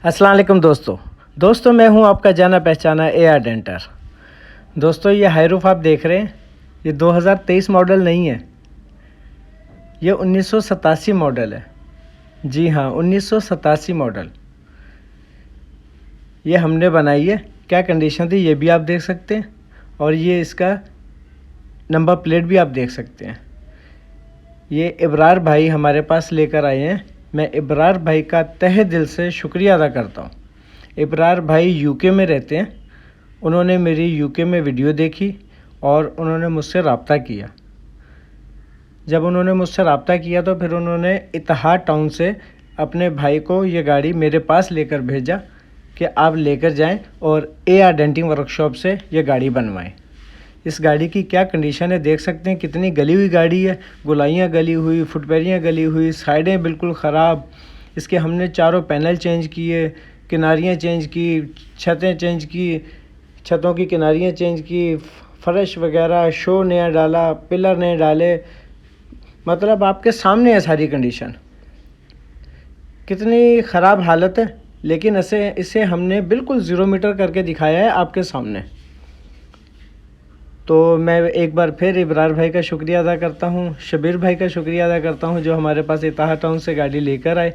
अस्सलाम वालेकुम दोस्तों मैं हूं आपका जाना पहचाना AR डेंटर। दोस्तों ये हाईरूफ आप देख रहे हैं, ये 2023 मॉडल नहीं है, ये 1987 मॉडल है। जी हाँ, 1987 मॉडल ये हमने बनाई है। क्या कंडीशन थी ये भी आप देख सकते हैं, और ये इसका नंबर प्लेट भी आप देख सकते हैं। ये इब्रार भाई हमारे पास लेकर आए हैं। मैं इब्रार भाई का तहे दिल से शुक्रिया अदा करता हूँ। इब्रार भाई यूके में रहते हैं। उन्होंने मेरी यूके में वीडियो देखी और उन्होंने मुझसे रब्ता किया। जब उन्होंने मुझसे रब्ता किया तो फिर उन्होंने इत्तेहाद टाउन से अपने भाई को ये गाड़ी मेरे पास लेकर भेजा कि आप लेकर जाएं और AR डेंटिंग वर्कशॉप से ये गाड़ी बनवाएं। इस गाड़ी की क्या कंडीशन है देख सकते हैं, कितनी गली हुई गाड़ी है। गोलाइयाँ गली हुई, फुटपैरियाँ गली हुई, साइडें बिल्कुल ख़राब। इसके हमने चारों पैनल चेंज किए, किनारियाँ चेंज की, छतें चेंज की, छतों की किनारियाँ चेंज की, फर्श वगैरह शो नया डाला, पिलर नए डाले। मतलब आपके सामने है सारी कंडीशन, कितनी ख़राब हालत है, लेकिन इसे हमने बिल्कुल 0 मीटर करके दिखाया है आपके सामने। तो मैं एक बार फिर इब्रार भाई का शुक्रिया अदा करता हूँ, शबीर भाई का शुक्रिया अदा करता हूँ जो हमारे पास इत्तेहाद टाउन से गाड़ी लेकर आए।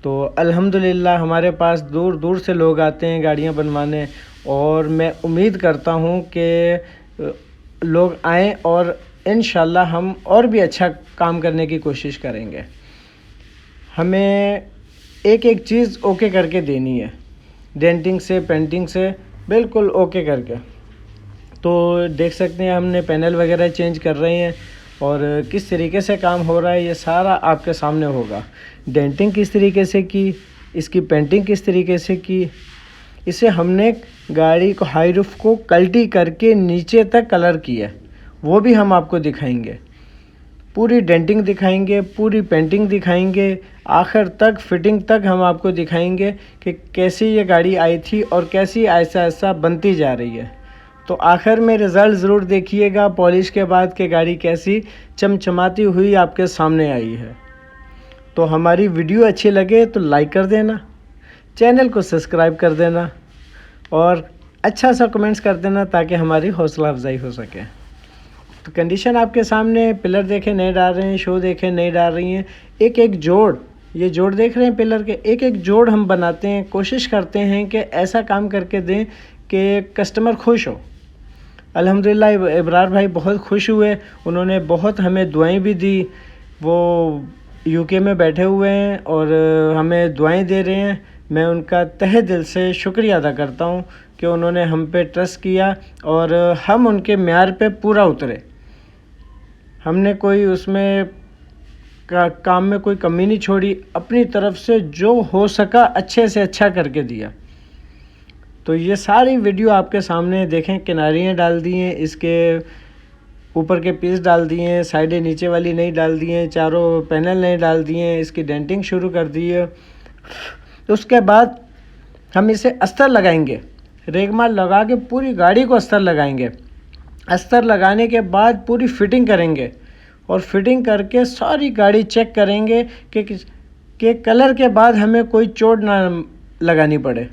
तो अल्हम्दुलिल्लाह हमारे पास दूर दूर से लोग आते हैं गाड़ियाँ बनवाने, और मैं उम्मीद करता हूँ कि लोग आएँ और इंशाल्लाह हम और भी अच्छा काम करने की कोशिश करेंगे। हमें एक एक चीज़ ओके करके देनी है, डेंटिंग से पेंटिंग से बिल्कुल ओके करके। तो देख सकते हैं हमने पैनल वगैरह चेंज कर रहे हैं, और किस तरीके से काम हो रहा है ये सारा आपके सामने होगा। डेंटिंग किस तरीके से की, इसकी पेंटिंग किस तरीके से की। इसे हमने गाड़ी को हाई रूफ को कल्टी करके नीचे तक कलर किया, वो भी हम आपको दिखाएंगे। पूरी डेंटिंग दिखाएंगे, पूरी पेंटिंग दिखाएंगे, आखिर तक फिटिंग तक हम आपको दिखाएंगे कि कैसी ये गाड़ी आई थी और कैसी ऐसा ऐसा बनती जा रही है। तो आखिर में रिज़ल्ट ज़रूर देखिएगा पॉलिश के बाद कि गाड़ी कैसी चमचमाती हुई आपके सामने आई है। तो हमारी वीडियो अच्छी लगे तो लाइक कर देना, चैनल को सब्सक्राइब कर देना, और अच्छा सा कमेंट्स कर देना ताकि हमारी हौसला अफजाई हो सके। तो कंडीशन आपके सामने, पिलर देखें नहीं डाल रहे हैं, शो देखें नहीं डाल रही हैं। एक एक जोड़, ये जोड़ देख रहे हैं पिलर के, एक एक जोड़ हम बनाते हैं, कोशिश करते हैं कि ऐसा काम करके दें कि कस्टमर खुश हो। अल्हम्दुलिल्लाह इब्रार भाई बहुत खुश हुए, उन्होंने बहुत हमें दुआएं भी दी। वो यूके में बैठे हुए हैं और हमें दुआएं दे रहे हैं। मैं उनका तहे दिल से शुक्रिया अदा करता हूं कि उन्होंने हम पे ट्रस्ट किया और हम उनके म्यार पे पूरा उतरे। हमने कोई उसमें काम में कोई कमी नहीं छोड़ी, अपनी तरफ से जो हो सका अच्छे से अच्छा करके दिया। तो ये सारी वीडियो आपके सामने देखें, किनारियाँ डाल दी हैं, इसके ऊपर के पीस डाल दिए हैं, साइडें नीचे वाली नहीं डाल दी हैं, चारों पैनल नहीं डाल दिए हैं, इसकी डेंटिंग शुरू कर दी है। उसके बाद हम इसे अस्तर लगाएंगे, रेगमाल लगा के पूरी गाड़ी को अस्तर लगाएंगे। अस्तर लगाने के बाद पूरी फिटिंग करेंगे, और फिटिंग करके सारी गाड़ी चेक करेंगे कि कलर के बाद हमें कोई चोट ना लगानी पड़े,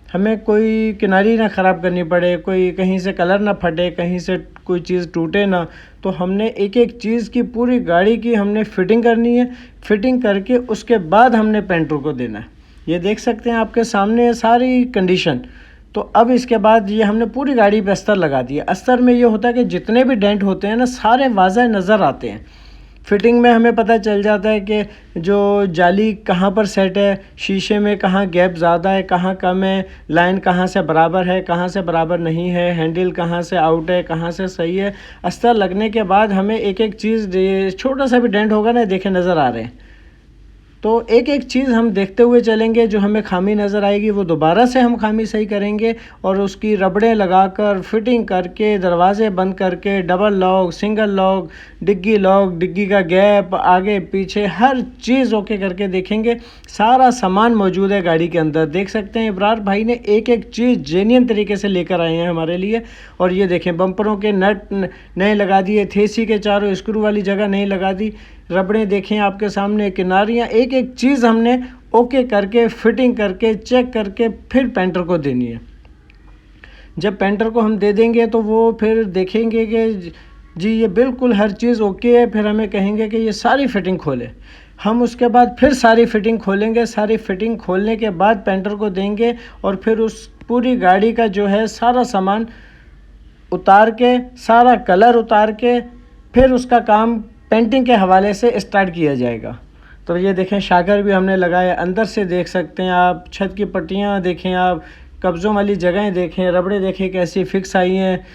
हमें कोई किनारी ना ख़राब करनी पड़े, कोई कहीं से कलर ना फटे, कहीं से कोई चीज़ टूटे ना। तो हमने एक एक चीज़ की, पूरी गाड़ी की हमने फ़िटिंग करनी है। फ़िटिंग करके उसके बाद हमने पेंटर को देना है। ये देख सकते हैं आपके सामने है सारी कंडीशन। तो अब इसके बाद ये हमने पूरी गाड़ी पे अस्तर लगा दिया। अस्तर में ये होता है कि जितने भी डेंट होते हैं ना, सारे वाज़ह नज़र आते हैं। फिटिंग में हमें पता चल जाता है कि जो जाली कहाँ पर सेट है, शीशे में कहाँ गैप ज़्यादा है, कहाँ कम है, लाइन कहाँ से बराबर है, कहाँ से बराबर नहीं है, हैंडल कहाँ से आउट है, कहाँ से सही है। अस्तर लगने के बाद हमें एक एक चीज़, छोटा सा भी डेंट होगा ना, देखे नज़र आ रहे हैं। तो एक एक चीज़ हम देखते हुए चलेंगे, जो हमें खामी नज़र आएगी वो दोबारा से हम खामी सही करेंगे, और उसकी रबड़ें लगाकर फिटिंग करके, दरवाजे बंद करके, डबल लॉक, सिंगल लॉक, डिग्गी का गैप, आगे पीछे हर चीज़ ओके करके देखेंगे। सारा सामान मौजूद है गाड़ी के अंदर, देख सकते हैं इब्रार भाई ने एक एक चीज़ जेन्युइन तरीके से लेकर आए हैं हमारे लिए। और ये देखें, बम्परों के नट नए लगा दिए, थेसी के चारों स्क्रू वाली जगह नहीं लगा दी, रबड़ें देखें आपके सामने, किनारियाँ, एक एक चीज़ हमने ओके करके फिटिंग करके चेक करके फिर पेंटर को देनी है। जब पेंटर को हम दे देंगे तो वो फिर देखेंगे कि जी ये बिल्कुल हर चीज़ ओके है, फिर हमें कहेंगे कि ये सारी फिटिंग खोले। हम उसके बाद फिर सारी फिटिंग खोलेंगे, सारी फिटिंग खोलने के बाद पेंटर को देंगे और फिर उस पूरी गाड़ी का जो है सारा सामान उतार के, सारा कलर उतार के फिर उसका काम पेंटिंग के हवाले से स्टार्ट किया जाएगा। तो ये देखें शागर भी हमने लगाया, अंदर से देख सकते हैं आप, छत की पट्टियाँ देखें आप, कब्ज़ों वाली जगहें देखें, रबड़े देखें कैसी फिक्स आई हैं।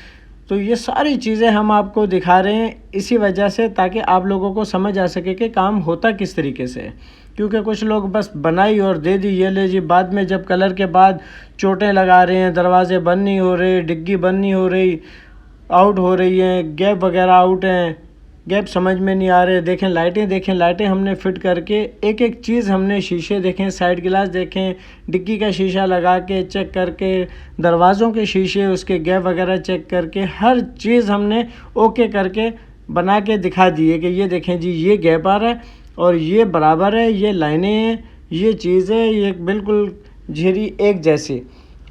तो ये सारी चीज़ें हम आपको दिखा रहे हैं इसी वजह से, ताकि आप लोगों को समझ आ सके कि काम होता किस तरीके से है। क्योंकि कुछ लोग बस बनाई और दे दी, ये ले जी, बाद में जब कलर के बाद चोटें लगा रहे हैं, दरवाजे बंद नहीं हो रहे, डिग्गी बंद नहीं हो रही, आउट हो रही हैं, गैप वगैरह आउट हैं, गैप समझ में नहीं आ रहे। देखें लाइटें, देखें लाइटें हमने फिट करके एक एक चीज़ हमने, शीशे देखें, साइड गिलास देखें, डिग्गी का शीशा लगा के चेक करके, दरवाज़ों के शीशे उसके गैप वगैरह चेक करके हर चीज़ हमने ओके करके बना के दिखा दिए कि ये देखें जी ये गैप आ रहा है और ये बराबर है, ये लाइनें हैं, ये चीज़ है, ये बिल्कुल झिरी एक जैसी।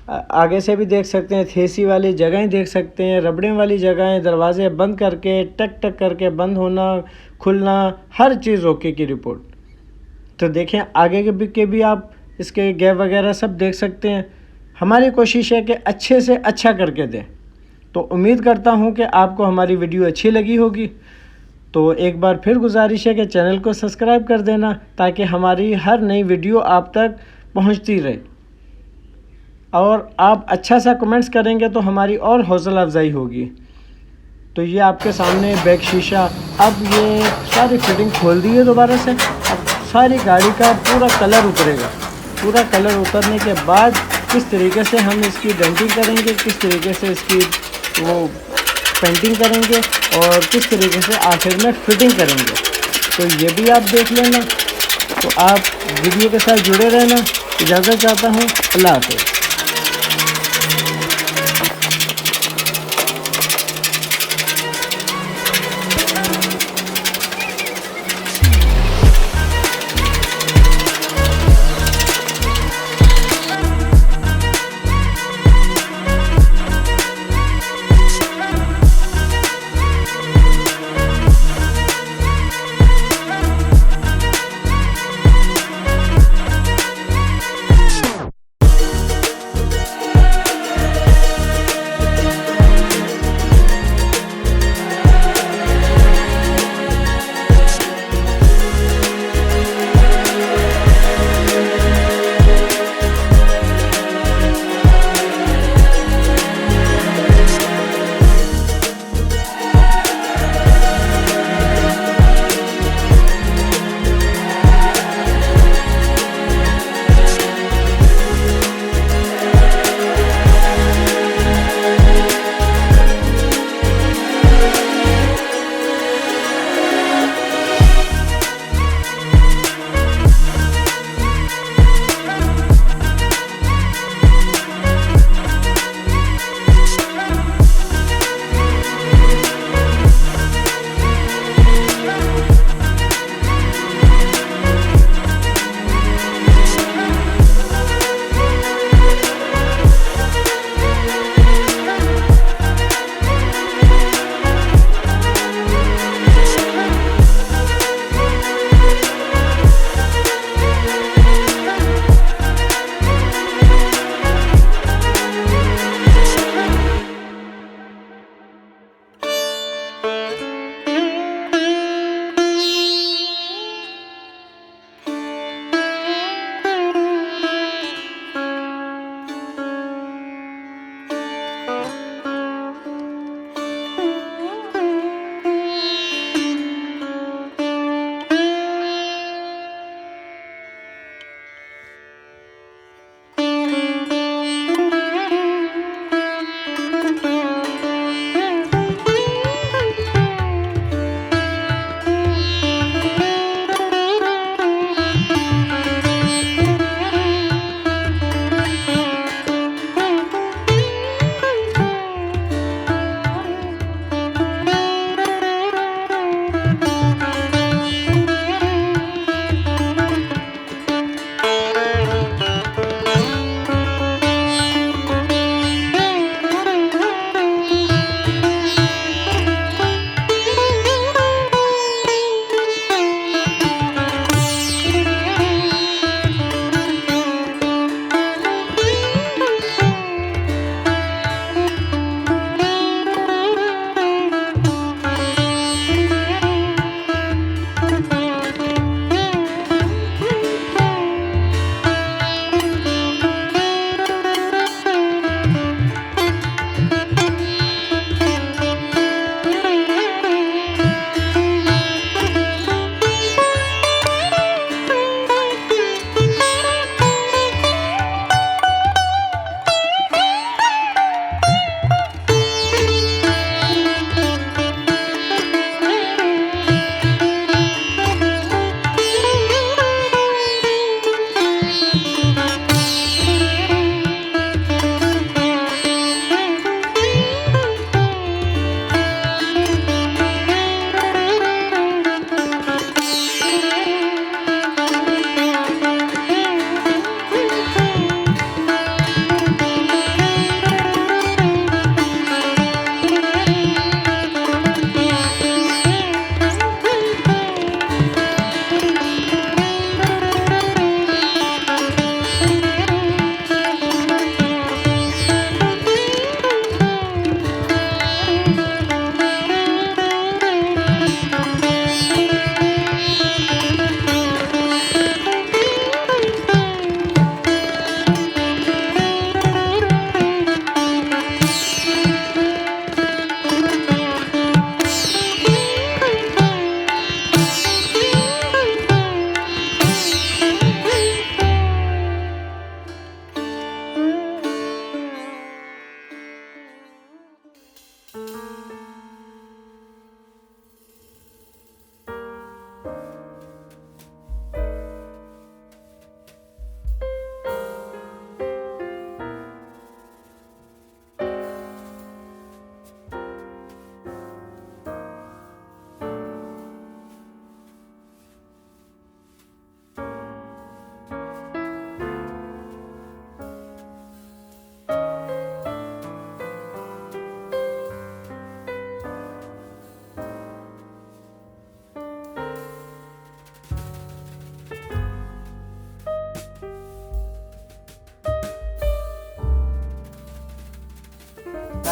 आगे से भी देख सकते हैं, थेसी वाली जगहें देख सकते हैं, रबड़े वाली जगहें, दरवाजे बंद करके टक टक करके बंद होना खुलना, हर चीज़ ओके की रिपोर्ट। तो देखें आगे के भी आप इसके गैप वगैरह सब देख सकते हैं। हमारी कोशिश है कि अच्छे से अच्छा करके दें। तो उम्मीद करता हूं कि आपको हमारी वीडियो अच्छी लगी होगी। तो एक बार फिर गुजारिश है कि चैनल को सब्सक्राइब कर देना, ताकि हमारी हर नई वीडियो आप तक पहुंचती रहे। और आप अच्छा सा कमेंट्स करेंगे तो हमारी और हौसला अफजाई होगी। तो ये आपके सामने बैक शीशा, अब ये सारी फिटिंग खोल दी है दोबारा से। अब सारी गाड़ी का पूरा कलर उतरेगा। पूरा कलर उतरने के बाद किस तरीके से हम इसकी डेंटिंग करेंगे, किस तरीके से इसकी वो पेंटिंग करेंगे और किस तरीके से आखिर में फिटिंग करेंगे, तो ये भी आप देख लेना। तो आप वीडियो के साथ जुड़े रहना। इजाज़त चाहता हूँ। अल्लाह हाफ़िज़।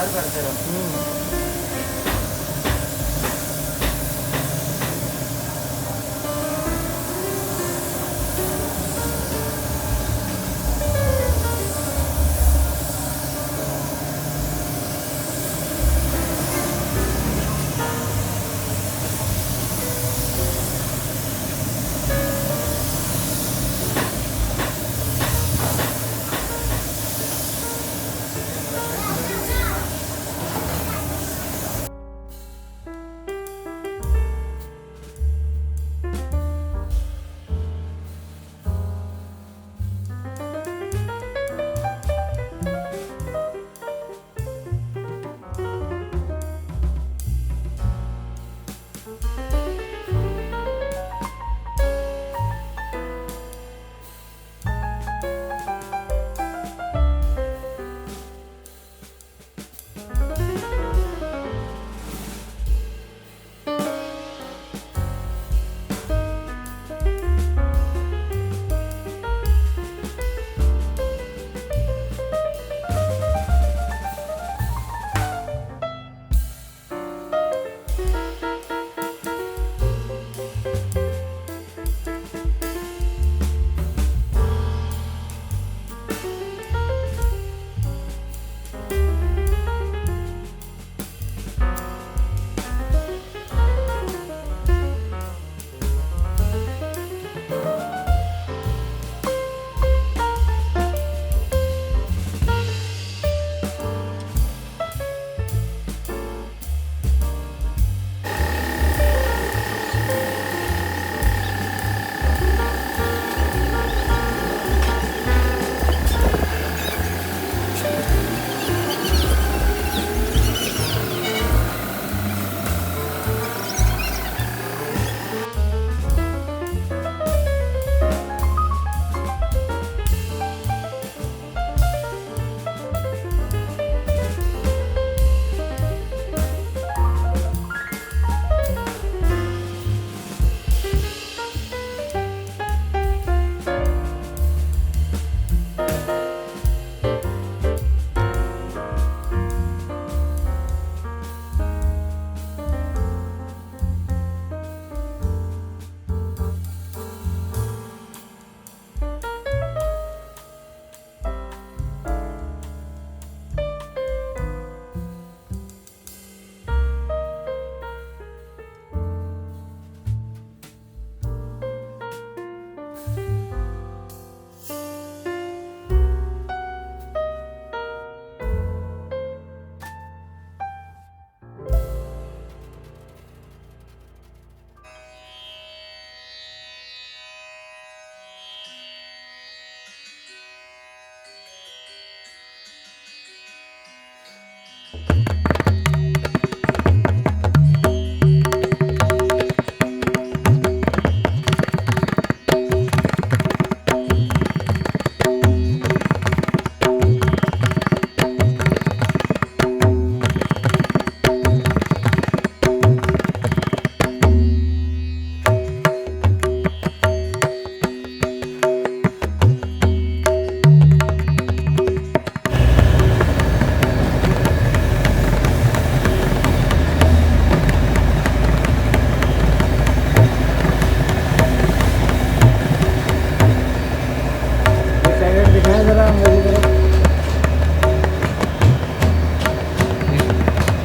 लगातार करते रहो।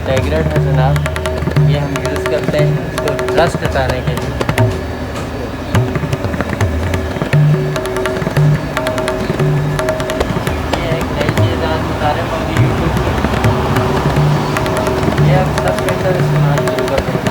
टैगरेट है जनाब, ये हम यूज़ करते हैं इसको रस्ट हटाने के लिए। ये एक नई चीज़ आज बता रहे हैं मम्मी यूट्यूब पर, ये आप सब के अंदर इस्तेमाल शुरू कर देंगे।